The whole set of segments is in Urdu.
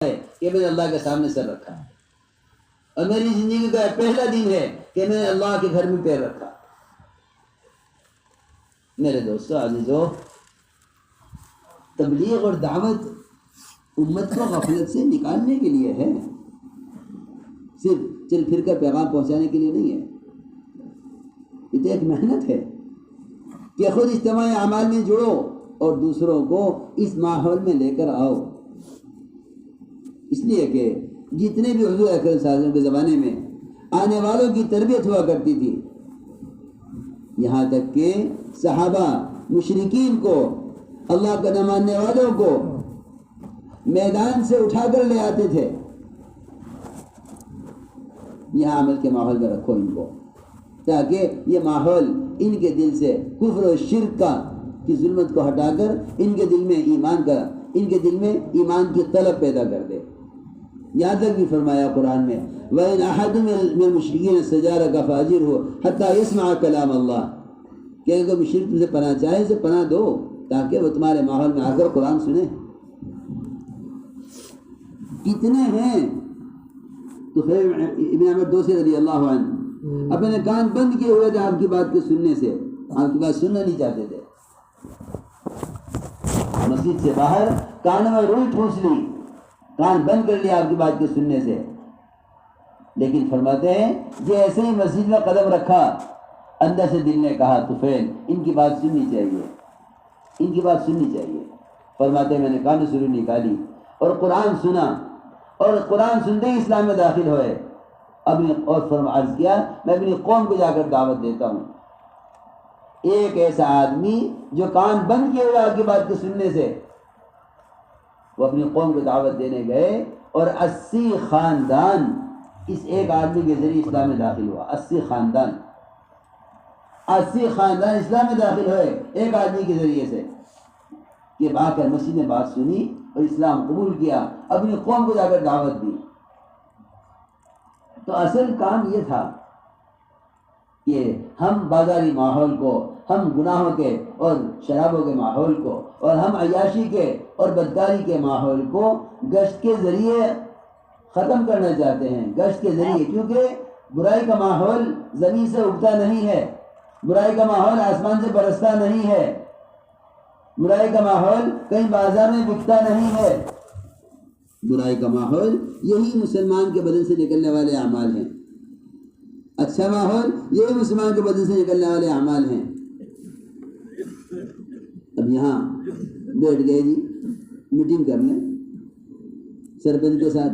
ہے کہ میں نے اللہ کے سامنے سر رکھا، اور میری زندگی کا پہلا دن ہے کہ میں نے اللہ کے گھر میں پیر رکھا۔ میرے دوستو عزیزو، تبلیغ اور دعوت امت کو غفلت سے نکالنے کے لیے ہے، صرف چل پھر کر پیغام پہنچانے کے لیے نہیں ہے۔ یہ تو ایک محنت ہے کہ خود اجتماعی اعمال میں جڑو اور دوسروں کو اس ماحول میں لے کر آؤ۔ اس لیے کہ جتنے بھی حضور اکرم صلی اللہ علیہ وسلم کے زمانے میں آنے والوں کی تربیت ہوا کرتی تھی، یہاں تک کہ صحابہ مشرکین کو، اللہ کا نہ ماننے والوں کو میدان سے اٹھا کر لے آتے تھے، یہاں عمل کے ماحول میں رکھو ان کو، تاکہ یہ ماحول ان کے دل سے کفر و شرک کی ظلمت کو ہٹا کر ان کے دل میں ایمان کی طلب پیدا کر دے۔ یہاں تک بھی فرمایا قرآن میں وَإِنْ أَحَدٌ مِّنَ الْمُشْرِكِينَ اسْتَجَارَكَ فَأَجِرْهُ حَتَّى يَسْمَعَ كَلَامَ اللَّهِ، کہ اگر مشرک تم سے پناہ چاہے سے پناہ دو تاکہ وہ تمہارے ماحول میں آ کر قرآن سنیں۔ کتنے ہیں طفیل ابن عمر دوسی رضی اللہ عنہ اپنے کان بند کیے ہوئے تھے آپ کی بات کے سننے سے، آپ کی بات سننا نہیں چاہتے تھے، مسجد سے باہر کان میں روئی ٹھوس لی، کان بند کر لیا آپ کی بات کے سننے سے، لیکن فرماتے ہیں جیسے ہی مسجد میں قدم رکھا اندر سے دل نے کہا طفیل ان کی بات سننی چاہیے، ان کی بات سننی چاہیے۔ فرماتے ہیں میں نے کان سری نکالی اور قرآن سنا، اور قرآن سنتے ہی اسلام میں داخل ہوئے۔ اور عرض کیا میں اپنی قوم کو جا کر دعوت دیتا ہوں۔ ایک ایسا آدمی جو کان بند کیے ہوئے آپ کی بات کے سننے سے، وہ اپنی قوم کو دعوت دینے گئے اور 80 خاندان اس ایک آدمی کے ذریعے اسلام میں داخل ہوا۔ 80 خاندان اسلام میں داخل ہوئے ایک آدمی کے ذریعے سے، کہ آ کر مسجد میں بات سنی اور اسلام قبول کیا، اپنی قوم کو جا کر دعوت دی۔ تو اصل کام یہ تھا کہ ہم بازاری ماحول کو، ہم گناہوں کے اور شرابوں کے ماحول کو، اور ہم عیاشی کے اور بدکاری کے ماحول کو گشت کے ذریعے ختم کرنا چاہتے ہیں۔ گشت کے ذریعے، کیونکہ برائی کا ماحول زمین سے اگتا نہیں ہے، برائی کا ماحول آسمان سے برستا نہیں ہے، برائی کا ماحول کہیں بازار میں بکتا نہیں ہے۔ برائی کا ماحول یہی مسلمان کے بدن سے نکلنے والے اعمال ہیں، اچھا ماحول یہی مسلمان کے بدن سے نکلنے والے اعمال ہیں۔ اب یہاں بیٹھ گئے جی میٹنگ کرنے سرپنچ کے ساتھ،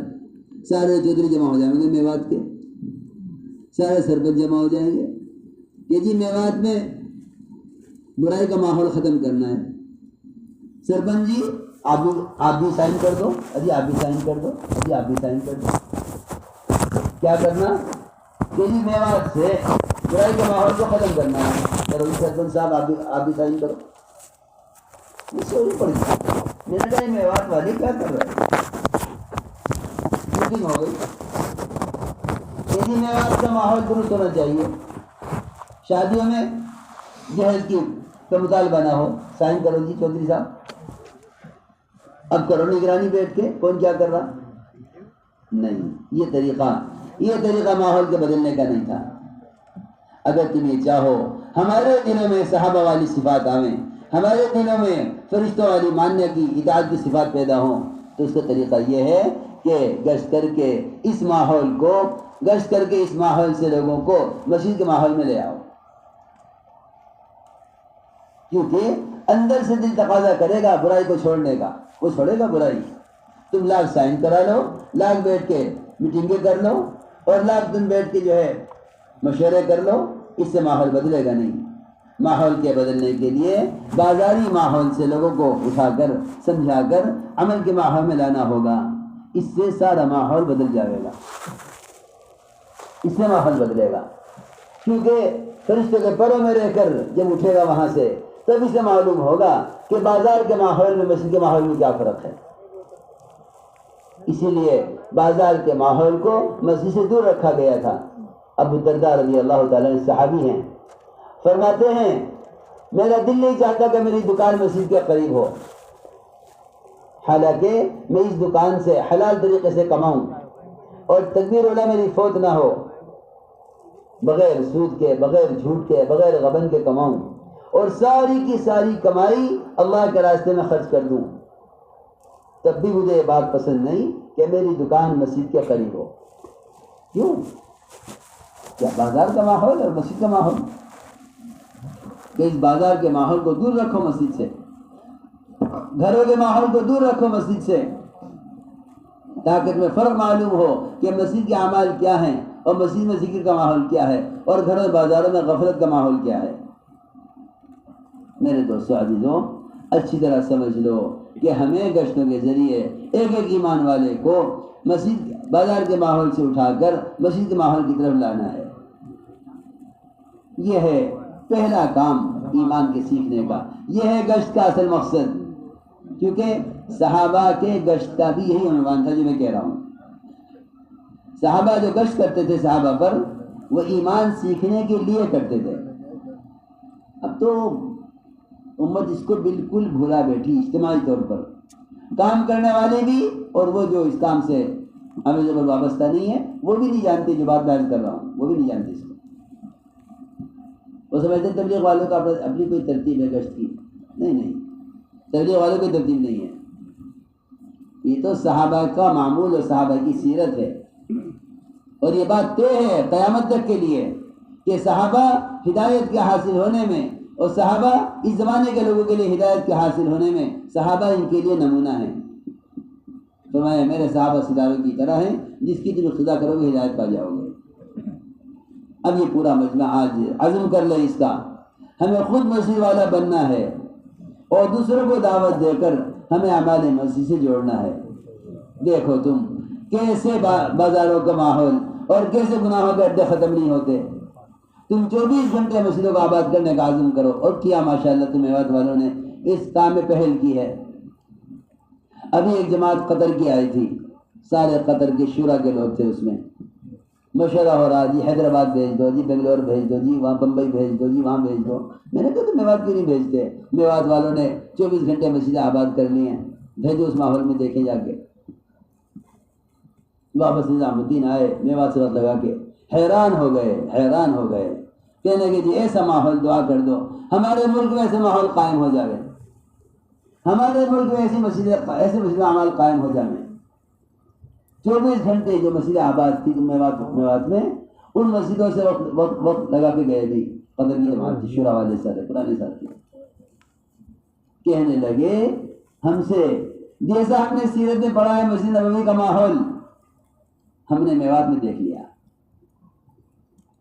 سارے چودھری جمع ہو جائیں گے میوات کے، سارے سرپنچ جمع ہو جائیں گے کہ جی میوات میں برائی کا ماحول ختم کرنا ہے۔ سرپنچ جی آپ بھی سائن کر دو، ابھی آپ بھی سائن کر دو، ابھی آپ بھی سائن کر دو۔ کیا کرنا کہ جی میوات سے برائی کے ماحول کو ختم کرنا ہے۔ چلو سرپنچ صاحب آپ بھی سائن کرو۔ پڑ گئی، میں نے کہا میوات والے کیا کر رہے؟ میٹنگ ہو گئی کہ جی میوات کا ماحول درست ہونا چاہیے، شادیوں میں جہیز کی کا مطالبہ نہ ہو، سائن کرو جی چودھری صاحب۔ اب کرو نگرانی بیٹھ کے کون کیا کر رہا؟ نہیں، یہ طریقہ ماحول کے بدلنے کا نہیں تھا۔ اگر تم یہ چاہو ہمارے دلوں میں صحابہ والی صفات آویں، ہمارے دلوں میں فرشتوں والی ماننے کی اطاعت کی صفات پیدا ہوں، تو اس کا طریقہ یہ ہے کہ گشت کر کے اس ماحول سے لوگوں کو مسجد کے ماحول میں لے آؤ، کیونکہ اندر سے دل تقاضا کرے گا برائی کو چھوڑنے کا، وہ چھوڑے گا برائی۔ تم لاکھ سائن کرا لو، لاکھ بیٹھ کے میٹنگیں کر لو، اور لاکھ تم بیٹھ کے جو ہے مشورے کر لو، اس سے ماحول بدلے گا نہیں۔ ماحول کے بدلنے کے لیے بازاری ماحول سے لوگوں کو اٹھا کر سمجھا کر عمل کے ماحول میں لانا ہوگا، اس سے سارا ماحول بدل جائے گا، اس سے ماحول بدلے گا۔ کیونکہ فرشتوں کے پروں میں رہ کر جب اٹھے گا وہاں سے، تب اسے معلوم ہوگا کہ بازار کے ماحول میں مسجد کے ماحول میں کیا فرق ہے۔ اسی لیے بازار کے ماحول کو مسجد سے دور رکھا گیا تھا۔ ابو الدرداء رضی اللہ تعالیٰ عنہ صحابی ہیں، فرماتے ہیں میرا دل نہیں چاہتا کہ میری دکان مسجد کے قریب ہو، حالانکہ میں اس دکان سے حلال طریقے سے کماؤں اور تکبیر اولا میری فوت نہ ہو، بغیر سود کے، بغیر جھوٹ کے، بغیر غبن کے کماؤں اور ساری کی ساری کمائی اللہ کے راستے میں خرچ کر دوں، تب بھی مجھے یہ بات پسند نہیں کہ میری دکان مسجد کے قریب ہو۔ کیوں؟ کیا بازار کا ماحول اور مسجد کا ماحول؟ کہ اس بازار کے ماحول کو دور رکھو مسجد سے، گھروں کے ماحول کو دور رکھو مسجد سے، تاکہ تمہیں فرق معلوم ہو کہ مسجد کے اعمال کیا ہیں اور مسجد میں ذکر کا ماحول کیا ہے اور گھروں بازاروں میں غفلت کا ماحول کیا ہے۔ میرے دوستو عزیزوں، اچھی طرح سمجھ لو کہ ہمیں گشتوں کے ذریعے ایک ایک ایمان والے کو مسجد بازار کے ماحول سے اٹھا کر مسجد کے ماحول کی طرف لانا ہے۔ یہ ہے پہلا کام ایمان کے سیکھنے کا، یہ ہے گشت کا اصل مقصد، کیونکہ صحابہ کے گشت کا بھی یہی عنوان تھا جو میں کہہ رہا ہوں۔ صحابہ جو گشت کرتے تھے صحابہ پر، وہ ایمان سیکھنے کے لیے کرتے تھے۔ اب تو امت اس کو بالکل بھولا بیٹھی، اجتماعی طور پر کام کرنے والے بھی اور وہ جو اس کام سے ہمیں جو وابستہ نہیں ہے وہ بھی نہیں جانتے، جو بات بیان کر رہا ہوں وہ بھی نہیں جانتے اس کو۔ وہ سمجھتے تبلیغ والوں کا اپنی کوئی ترتیب ہے گشت کی، نہیں، تبلیغ والوں کی ترتیب نہیں ہے، یہ تو صحابہ کا معمول اور صحابہ کی سیرت ہے۔ اور یہ بات طے ہے قیامت تک کے لیے کہ صحابہ ہدایت کے حاصل ہونے میں اور صحابہ اس زمانے کے لوگوں کے لیے ہدایت کے حاصل ہونے میں صحابہ ان کے لیے نمونہ ہیں۔ فرمایا میرے صحابہ ستاروں کی طرح ہیں، جس کی تم اقتدا کرو گے ہدایت پا جاؤ گے۔ اب یہ پورا مجمع آج عزم کر لے اس کا، ہمیں خود مسجد والا بننا ہے اور دوسروں کو دعوت دے کر ہمیں اعمال مسجد سے جوڑنا ہے۔ دیکھو تم کیسے بازاروں کا ماحول اور کیسے گناہوں کے اڈے ختم نہیں ہوتے۔ تم 24 گھنٹے مسجدوں کو آباد کرنے کا عزم کرو، اور کیا ماشاءاللہ تم میوات والوں نے اس کام میں پہل کی ہے۔ ابھی ایک جماعت قطر کی آئی تھی، سارے قطر کے شورا کے لوگ تھے، اس میں مشورہ ہو رہا جی حیدرآباد بھیج دو، جی بنگلور بھیج دو، جی وہاں بمبئی بھیج دو، جی وہاں بھیج دو۔ میں نے کہا تم میوات کیوں نہیں بھیجتے؟ میوات والوں نے 24 گھنٹے مسجدیں آباد کر لی ہیں، بھیجو اس ماحول میں، دیکھیں جا کے۔ واپس نظام الدین آئے میوات سے لگا کے حیران ہو گئے، کہنے کہ جی ایسا ماحول دعا کر دو ہمارے ملک میں ایسے ماحول قائم ہو جائے، ہمارے ملک میں ایسی مسجد اعمال قائم ہو جائیں۔ 24 گھنٹے جو مسجد آباد تھی میوات میں، ان مسجدوں سے وقت لگا کے گئے بھی قدر کی جماعت تھی، شورا والے سارے پرانے ساتھی کہنے لگے ہم سے جیسا ہم نے سیرت میں پڑھا ہے مسجد نبوی کا ماحول ہم نے میوات میں دیکھ لیا،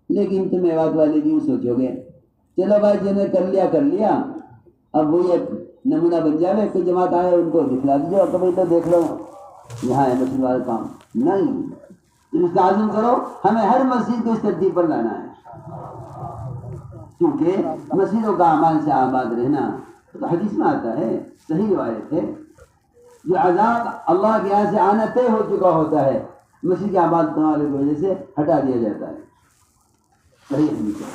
لیکن تم میوات والے بھی سوچو گے چلو بھائی جنہیں کر لیا اب وہی ایک نمونہ بن جائے، کوئی جماعت آئے ان کو دکھلا دیجیے اور کبھی تو دیکھ لو یہاں ہے مسجد والا کام نہیں۔ تم اس کا عزم کرو، ہمیں ہر مسجد کو اس ترتیب پر لانا ہے، کیونکہ مسجدوں کا اعمال سے آباد رہنا تو حدیث میں آتا ہے، صحیح روایت ہے، جو عذاب اللہ کے یہاں سے آنا طے ہو چکا ہوتا ہے مسجد کے آباد کرنے والے کی وجہ سے ہٹا دیا جاتا ہے۔ صحیح حدیث ہے،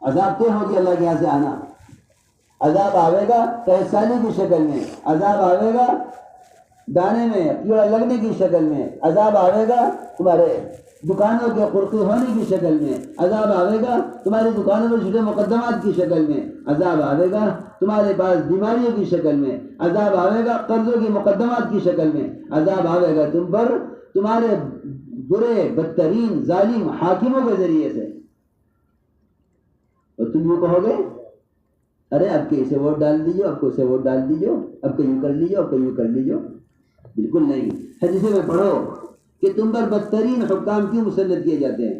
عذاب طے ہو گیا اللہ کے یہاں سے آنا، عذاب آئے گا کیسالی کی شکل میں، عذاب آئے گا دانے میں کیڑا لگنے کی شکل میں، عذاب آئے گا تمہارے دکانوں کے قرقی ہونے کی شکل میں، عذاب آئے گا تمہاری دکانوں میں چھوٹے مقدمات کی شکل میں، عذاب آئے گا تمہارے پاس بیماریوں کی شکل میں، عذاب آئے گا قرضوں کی مقدمات کی شکل میں، عذاب آئے گا تم پر تمہارے برے بدترین ظالم حاکموں کے ذریعے سے، اور تم یوں کہو گے ارے اب کے اسے ووٹ ڈال دیجو، اب کو اسے ووٹ ڈال دیجو، اب کو یوں کر لیجو، اب کو یوں کر لیجو۔ بالکل نہیں، حدیث میں پڑھو کہ تم پر بدترین حکام کیوں مسلط کیے جاتے ہیں،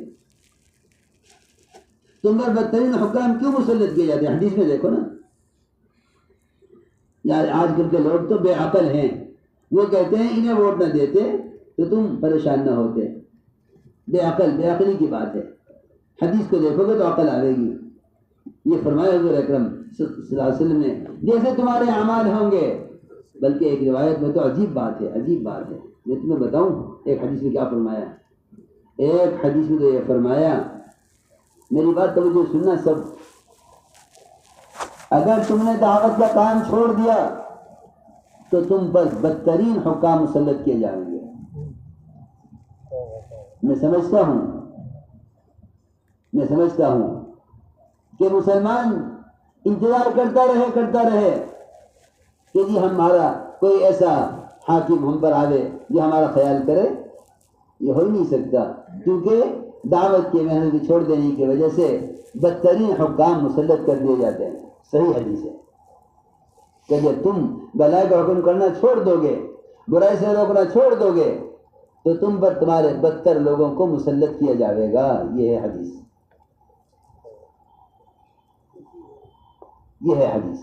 تم پر بدترین حکام کیوں مسلط کیے جاتے ہیں، حدیث میں دیکھو نا۔ یار آج کل کے لوگ تو بے عقل ہیں، وہ کہتے ہیں انہیں ووٹ نہ دیتے تو تم پریشان نہ ہوتے، بے عقلی کی بات ہے۔ حدیث کو دیکھو گے تو عقل آئے گی۔ یہ فرمایا حضور اکرم صلی اللہ علیہ وسلم نے جیسے تمہارے اعمال ہوں گے، بلکہ ایک روایت میں تو عجیب بات ہے، میں تمہیں بتاؤں ایک حدیث میں کیا فرمایا۔ ایک حدیث میں تو یہ فرمایا، میری بات توجہ سننا سب، اگر تم نے دعوت کا کام چھوڑ دیا تو تم پر بدترین حکام مسلط کیے جائیں گے۔ میں سمجھتا ہوں کہ مسلمان انتظار کرتا رہے کہ جی ہمارا کوئی ایسا حاکم ہم پر آوے جو ہمارا خیال کرے، یہ ہو ہی نہیں سکتا، کیونکہ دعوت کے محنت کو چھوڑ دینے کی وجہ سے بدترین حکام مسلط کر دیے جاتے ہیں۔ صحیح حدیث ہے کہ جب تم بھلائی کا حکم کرنا چھوڑ دو گے، برائی سے روکنا چھوڑ دو گے، تو تم پر تمہارے بدتر لوگوں کو مسلط کیا جائے گا۔ یہ ہے حدیث، یہ ہے حدیث۔